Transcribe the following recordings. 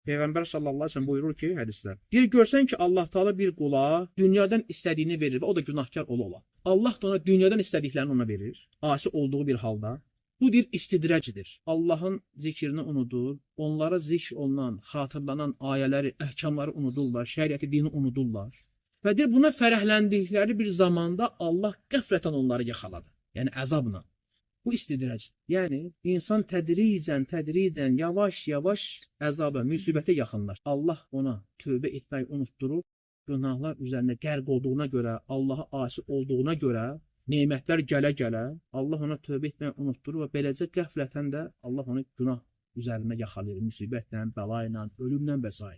Peyğəmbər sallallahu əleyhi və səlləm buyurur ki, hədisdə. Deyir, görsən ki, Allah Taala bir qula dünyadan istədiyini verir və o da günahkar ola. Allah da ona dünyadan istədiklərini ona verir, asi olduğu bir halda. Bu bir istidracidir. Allahın zikrini unudur, onlara zikr olunan, xatırlanan ayələri, əhkamları unudurlar, şəriəti, dini unudurlar. Və deyir, buna fərəhləndikləri bir zamanda Allah qəflətən onları yaxaladı. Yəni əzabla. Bu istidracdır. Yəni insan tədricən, yavaş-yavaş əzaba, müsibətə yaxınlaşır. Allah ona tövbə etməyi unutdurur. Günahlar üzərində qərq olduğuna görə, Allaha asi olduğuna görə, nemətlər gələ-gələ Allah ona tövbə etməyi unutdurur və beləcə qəflətən də Allah onu günah üzərində yaxalayır. Müsibətlə, bəla ilə, ölümlə və s.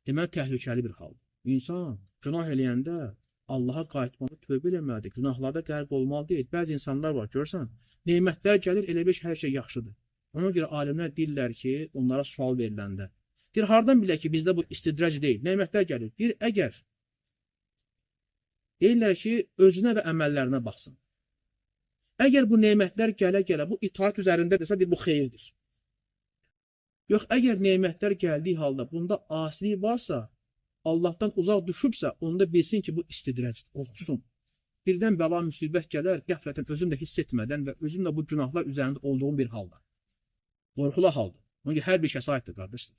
Demək, təhlükəli bir haldır. İnsan günah eləyəndə Allaha qayıtmalı, tövbə eləməlidir. Günahlarda qərq olmalı deyil. Bəzi insanlar var, görürsən, nemətlər gəlir, elə bir hər şey yaxşıdır. Ona görə alimlər deyirlər ki, onlara sual veriləndə. Deyir, hardan bilək ki, bizdə bu istidrac deyil, nemətlər gəlir. Deyir, əgər deyirlər ki, özünə və əməllərinə baxsın. Əgər bu nemətlər gələ-gələ, bu itaat üzərindədirsə, deyir, bu xeyirdir. Yox, əgər nemətlər gəldiyi halda bunda asilik varsa, Allahdan uzaq düşübsə, onda bilsin ki, bu istidracdır, qorxsun. Birdən bəla müsibət gələr, qəflətən özüm də hiss etmədən və özüm də bu günahlar üzərində olduğum bir halda. Qorxulu haldır. Çünki hər bir şəsaitdir, qardaşlar.